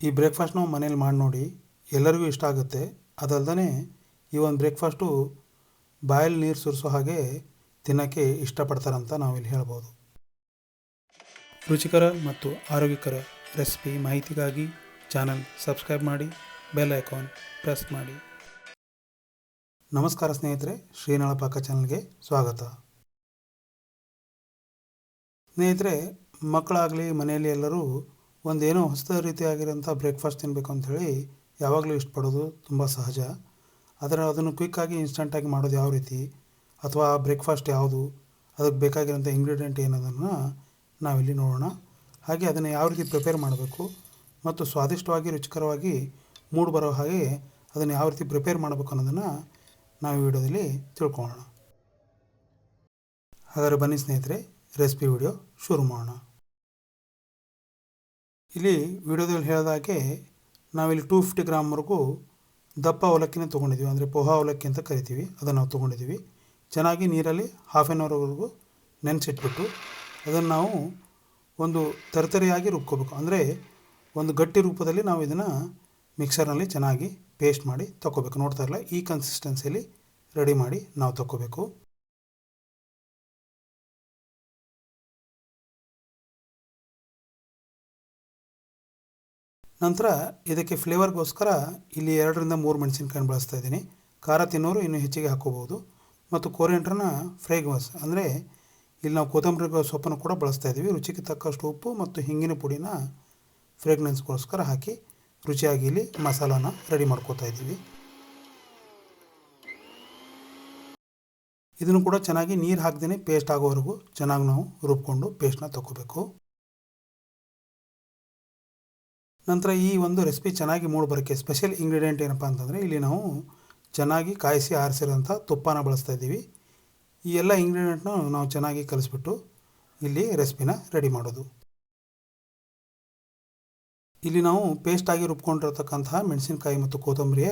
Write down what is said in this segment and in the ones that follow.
ಈ ಬ್ರೇಕ್ಫಾಸ್ಟ್ ನಾವು ಮನೇಲಿ ಮಾಡಿ ನೋಡಿ, ಎಲ್ಲರಿಗೂ ಇಷ್ಟ ಆಗುತ್ತೆ. ಅದಲ್ಲದೆ ಈ ಒಂದು ಬ್ರೇಕ್ಫಾಸ್ಟು ಬಾಯಲ್ಲಿ ನೀರು ಸುರಿಸೋ ಹಾಗೆ ತಿನ್ನೋಕ್ಕೆ ಇಷ್ಟಪಡ್ತಾರಂತ ನಾವಿಲ್ಲಿ ಹೇಳ್ಬೋದು. ರುಚಿಕರ ಮತ್ತು ಆರೋಗ್ಯಕರ ರೆಸಿಪಿ ಮಾಹಿತಿಗಾಗಿ ಚಾನಲ್ ಸಬ್ಸ್ಕ್ರೈಬ್ ಮಾಡಿ, ಬೆಲ್ ಐಕಾನ್ ಪ್ರೆಸ್ ಮಾಡಿ. ನಮಸ್ಕಾರ ಸ್ನೇಹಿತರೆ, ಶ್ರೀನಾಳ ಪಾಕ ಚಾನಲ್ಗೆ ಸ್ವಾಗತ. ಸ್ನೇಹಿತರೆ, ಮಕ್ಕಳಾಗಲಿ ಮನೆಯಲ್ಲಿ ಎಲ್ಲರೂ ಒಂದೇನೋ ಹೊಸ ರೀತಿಯಾಗಿರೋಂಥ ಬ್ರೇಕ್ಫಾಸ್ಟ್ ತಿನ್ನಬೇಕು ಅಂಥೇಳಿ ಯಾವಾಗಲೂ ಇಷ್ಟಪಡೋದು ತುಂಬ ಸಹಜ. ಆದರೆ ಅದನ್ನು ಕ್ವಿಕ್ಕಾಗಿ ಇನ್ಸ್ಟಂಟಾಗಿ ಮಾಡೋದು ಯಾವ ರೀತಿ, ಅಥವಾ ಬ್ರೇಕ್ಫಾಸ್ಟ್ ಯಾವುದು, ಅದಕ್ಕೆ ಬೇಕಾಗಿರೋಂಥ ಇಂಗ್ರೀಡಿಯೆಂಟ್ ಏನೋದನ್ನು ನಾವಿಲ್ಲಿ ನೋಡೋಣ. ಹಾಗೆ ಅದನ್ನು ಯಾವ ರೀತಿ ಪ್ರಿಪೇರ್ ಮಾಡಬೇಕು ಮತ್ತು ಸ್ವಾದಿಷ್ಟವಾಗಿ ರುಚಿಕರವಾಗಿ ಮೂಡಿ ಬರೋ ಹಾಗೆ ಅದನ್ನು ಯಾವ ರೀತಿ ಪ್ರಿಪೇರ್ ಮಾಡಬೇಕು ಅನ್ನೋದನ್ನು ನಾವು ಈ ವಿಡಿಯೋದಲ್ಲಿ ತಿಳ್ಕೊಳ್ಳೋಣ. ಹಾಗಾದರೆ ಬನ್ನಿ ಸ್ನೇಹಿತರೆ, ರೆಸಿಪಿ ವಿಡಿಯೋ ಶುರು ಮಾಡೋಣ. ಇಲ್ಲಿ ವಿಡಿಯೋದಲ್ಲಿ ಹೇಳಿದಾಗೆ ನಾವಿಲ್ಲಿ 250 ಗ್ರಾಮ್ವರೆಗೂ ದಪ್ಪ ಅವಲಕ್ಕಿನ ತೊಗೊಂಡಿದ್ದೀವಿ. ಅಂದರೆ ಪೋಹಾ ಅವಲಕ್ಕಿ ಅಂತ ಕರಿತೀವಿ, ಅದನ್ನು ನಾವು ತೊಗೊಂಡಿದ್ದೀವಿ. ಚೆನ್ನಾಗಿ ನೀರಲ್ಲಿ ಹಾಫ್ ಆನ್ ಅವರ್ವರೆಗೂ ನೆನೆಸಿಟ್ಬಿಟ್ಟು ಅದನ್ನು ನಾವು ಒಂದು ತರಿತರಿಯಾಗಿ ರುಬ್ಕೋಬೇಕು. ಅಂದರೆ ಒಂದು ಗಟ್ಟಿ ರೂಪದಲ್ಲಿ ನಾವು ಇದನ್ನು ಮಿಕ್ಸರ್ನಲ್ಲಿ ಚೆನ್ನಾಗಿ ಪೇಸ್ಟ್ ಮಾಡಿ ತಗೋಬೇಕು. ನೋಡ್ತಾ ಇರಲ್ಲ, ಈ ಕನ್ಸಿಸ್ಟೆನ್ಸಿಯಲ್ಲಿ ರೆಡಿ ಮಾಡಿ ನಾವು ತಗೋಬೇಕು. ನಂತರ ಇದಕ್ಕೆ ಫ್ಲೇವರ್ಗೋಸ್ಕರ ಇಲ್ಲಿ 2ರಿಂದ 3 ಮೆಣಸಿನ್ಕಾಯಿ ಬಳಸ್ತಾ ಇದ್ದೀನಿ. ಖಾರ ತಿನ್ನೋರು ಇನ್ನೂ ಹೆಚ್ಚಿಗೆ ಹಾಕೋಬೋದು. ಮತ್ತು ಕೊರಿಯಂಡ್ರನ್ನ ಫ್ರೇಗ್ರೆನ್ಸ್, ಅಂದರೆ ಇಲ್ಲಿ ನಾವು ಕೊತ್ತಂಬರಿ ಸೊಪ್ಪನ್ನು ಕೂಡ ಬಳಸ್ತಾ ಇದ್ದೀವಿ. ರುಚಿಗೆ ತಕ್ಕಷ್ಟು ಉಪ್ಪು ಮತ್ತು ಹಿಂಗಿನ ಪುಡಿನ ಫ್ರೇಗ್ರೆನ್ಸ್ಗೋಸ್ಕರ ಹಾಕಿ ರುಚಿಯಾಗಿ ಇಲ್ಲಿ ಮಸಾಲಾನ ರೆಡಿ ಮಾಡ್ಕೋತಾ ಇದ್ದೀವಿ. ಇದನ್ನು ಕೂಡ ಚೆನ್ನಾಗಿ ನೀರು ಹಾಕ್ದೇ ಪೇಸ್ಟ್ ಆಗೋವರೆಗೂ ಚೆನ್ನಾಗಿ ನಾವು ರುಬ್ಕೊಂಡು ಪೇಸ್ಟ್ನ ತಗೋಬೇಕು. ನಂತರ ಈ ಒಂದು ರೆಸಿಪಿ ಚೆನ್ನಾಗಿ ಮೂಡಿ ಬರೋಕ್ಕೆ ಸ್ಪೆಷಲ್ ಇಂಗ್ರೀಡಿಯೆಂಟ್ ಏನಪ್ಪ ಅಂತಂದರೆ, ಇಲ್ಲಿ ನಾವು ಚೆನ್ನಾಗಿ ಕಾಯಿಸಿ ಆರಿಸಿರೋಂಥ ತುಪ್ಪನ ಬಳಸ್ತಾ ಇದ್ದೀವಿ. ಈ ಎಲ್ಲ ಇಂಗ್ರೀಡಿಯೆಂಟ್ನ ನಾವು ಚೆನ್ನಾಗಿ ಕಲಿಸ್ಬಿಟ್ಟು ಇಲ್ಲಿ ರೆಸಿಪಿನ ರೆಡಿ ಮಾಡೋದು. ಇಲ್ಲಿ ನಾವು ಪೇಸ್ಟಾಗಿ ರುಬ್ಕೊಂಡಿರತಕ್ಕಂತಹ ಮೆಣಸಿನಕಾಯಿ ಮತ್ತು ಕೊತ್ತಂಬರಿಯ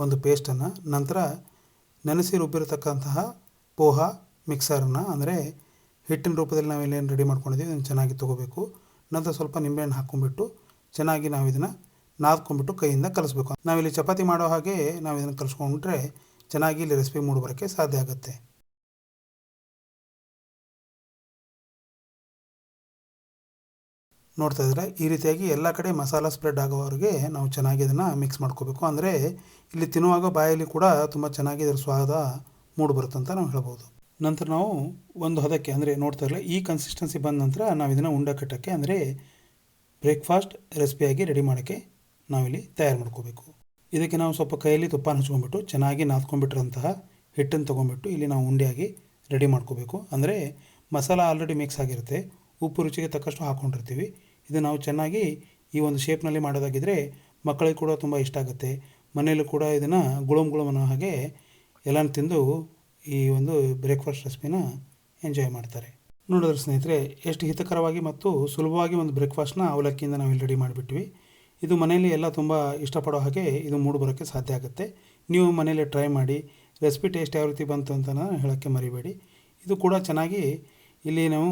ಒಂದು ಪೇಸ್ಟನ್ನು, ನಂತರ ನೆನೆಸಿ ರುಬ್ಬಿರತಕ್ಕಂತಹ ಪೋಹಾ ಮಿಕ್ಸರನ್ನು, ಅಂದರೆ ಹಿಟ್ಟಿನ ರೂಪದಲ್ಲಿ ನಾವು ಇಲ್ಲೇನು ರೆಡಿ ಮಾಡ್ಕೊಂಡಿದ್ದೀವಿ ಇದನ್ನು ಚೆನ್ನಾಗಿ ತೊಗೋಬೇಕು. ನಂತರ ಸ್ವಲ್ಪ ನಿಂಬೆಹಣ್ಣು ಹಾಕ್ಕೊಂಡ್ಬಿಟ್ಟು ಚೆನ್ನಾಗಿ ನಾವು ಇದನ್ನು ನಾದ್ಕೊಂಡ್ಬಿಟ್ಟು ಕೈಯಿಂದ ಕಲಿಸ್ಬೇಕು. ನಾವಿಲ್ಲಿ ಚಪಾತಿ ಮಾಡೋ ಹಾಗೆ ನಾವು ಇದನ್ನು ಕಲಿಸ್ಕೊಂಡ್ರೆ ಚೆನ್ನಾಗಿ ಇಲ್ಲಿ ರೆಸಿಪಿ ಮೂಡಿ ಬರೋಕ್ಕೆ ಸಾಧ್ಯ ಆಗುತ್ತೆ. ನೋಡ್ತಾ ಇದ್ರೆ ಈ ರೀತಿಯಾಗಿ ಎಲ್ಲ ಕಡೆ ಮಸಾಲ ಸ್ಪ್ರೆಡ್ ಆಗೋವರೆಗೆ ನಾವು ಚೆನ್ನಾಗಿ ಇದನ್ನು ಮಿಕ್ಸ್ ಮಾಡ್ಕೋಬೇಕು. ಅಂದರೆ ಇಲ್ಲಿ ತಿನ್ನುವಾಗ ಬಾಯಲ್ಲಿ ಕೂಡ ತುಂಬ ಚೆನ್ನಾಗಿ ಇದರ ಸ್ವಾದ ಮೂಡಿ ಬರುತ್ತಂತ ನಾವು ಹೇಳ್ಬೋದು. ನಂತರ ನಾವು ಒಂದು ಹದಕ್ಕೆ, ಅಂದರೆ ನೋಡ್ತಾ ಇರಲ್ಲ, ಈ ಕನ್ಸಿಸ್ಟೆನ್ಸಿ ಬಂದ ನಂತರ ನಾವು ಇದನ್ನು ಉಂಡೆ ಕಟ್ಟೋಕ್ಕೆ, ಅಂದರೆ ಬ್ರೇಕ್ಫಾಸ್ಟ್ ರೆಸಿಪಿಯಾಗಿ ರೆಡಿ ಮಾಡೋಕ್ಕೆ ನಾವಿಲ್ಲಿ ತಯಾರು ಮಾಡ್ಕೋಬೇಕು. ಇದಕ್ಕೆ ನಾವು ಸ್ವಲ್ಪ ಕೈಯಲ್ಲಿ ತುಪ್ಪ ಹಚ್ಕೊಂಡ್ಬಿಟ್ಟು ಚೆನ್ನಾಗಿ ನಾದ್ಕೊಂಡ್ಬಿಟ್ಟಿರೋಂತಹ ಹಿಟ್ಟನ್ನು ತೊಗೊಂಡ್ಬಿಟ್ಟು ಇಲ್ಲಿ ನಾವು ಉಂಡೆಯಾಗಿ ರೆಡಿ ಮಾಡ್ಕೋಬೇಕು. ಅಂದರೆ ಮಸಾಲ ಆಲ್ರೆಡಿ ಮಿಕ್ಸ್ ಆಗಿರುತ್ತೆ, ಉಪ್ಪು ರುಚಿಗೆ ತಕ್ಕಷ್ಟು ಹಾಕ್ಕೊಂಡಿರ್ತೀವಿ. ಇದು ನಾವು ಚೆನ್ನಾಗಿ ಈ ಒಂದು ಶೇಪ್ನಲ್ಲಿ ಮಾಡೋದಾಗಿದ್ದರೆ ಮಕ್ಕಳಿಗೆ ಕೂಡ ತುಂಬ ಇಷ್ಟ ಆಗುತ್ತೆ. ಮನೆಯಲ್ಲೂ ಕೂಡ ಇದನ್ನು ಗುಳಂ ಅನ್ನೋ ಹಾಗೆ ಎಲ್ಲನೂ ತಿಂದು ಈ ಒಂದು ಬ್ರೇಕ್ಫಾಸ್ಟ್ ರೆಸಿಪಿನ ಎಂಜಾಯ್ ಮಾಡ್ತಾರೆ. ನೋಡಿದ್ರೆ ಸ್ನೇಹಿತರೆ, ಎಷ್ಟು ಹಿತಕರವಾಗಿ ಮತ್ತು ಸುಲಭವಾಗಿ ಒಂದು ಬ್ರೇಕ್ಫಾಸ್ಟ್ನ ಅವಲಕ್ಕಿಯಿಂದ ನಾವು ಇಲ್ಲಿ ರೆಡಿ ಮಾಡಿಬಿಟ್ವಿ. ಇದು ಮನೆಯಲ್ಲಿ ಎಲ್ಲ ತುಂಬ ಇಷ್ಟಪಡೋ ಹಾಗೆ ಇದು ಮೂಡಿ ಬರೋಕ್ಕೆ ಸಾಧ್ಯ ಆಗುತ್ತೆ. ನೀವು ಮನೆಯಲ್ಲೇ ಟ್ರೈ ಮಾಡಿ. ರೆಸಿಪಿ ಟೇಸ್ಟ್ ಯಾವ ರೀತಿ ಬಂತು ಅಂತ ಹೇಳೋಕ್ಕೆ ಮರಿಬೇಡಿ. ಇದು ಕೂಡ ಚೆನ್ನಾಗಿ ಇಲ್ಲಿ ನಾವು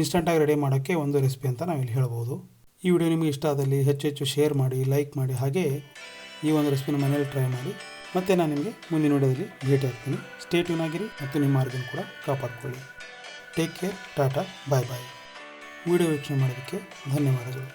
ಇನ್ಸ್ಟಂಟಾಗಿ ರೆಡಿ ಮಾಡೋಕ್ಕೆ ಒಂದು ರೆಸಿಪಿ ಅಂತ ನಾವಿಲ್ಲಿ ಹೇಳ್ಬೋದು. ಈ ವಿಡಿಯೋ ನಿಮಗೆ ಇಷ್ಟ ಆದಲ್ಲಿ ಹೆಚ್ಚು ಶೇರ್ ಮಾಡಿ, ಲೈಕ್ ಮಾಡಿ. ಹಾಗೆ ಈ ಒಂದು ರೆಸಿಪಿನ ಮನೆಯಲ್ಲಿ ಟ್ರೈ ಮಾಡಿ. ಮತ್ತು ನಾನು ನಿಮಗೆ ಮುಂದಿನ ವಿಡಿಯೋದಲ್ಲಿ ಭೇಟಿ ಆಗ್ತೀನಿ. ಸ್ಟೇ ಟ್ಯೂನ್ ಆಗಿರಿ ಮತ್ತು ನಿಮ್ಮ ಆರೋಗ್ಯನ ಕೂಡ ಕಾಪಾಡಿಕೊಳ್ಳಿ. ಟೇಕ್ ಕೇರ್, ಟಾಟಾ, ಬಾಯ್ ಬಾಯ್. ವಿಡಿಯೋ ವೀಕ್ಷಣೆ ಮಾಡೋದಕ್ಕೆ ಧನ್ಯವಾದಗಳು.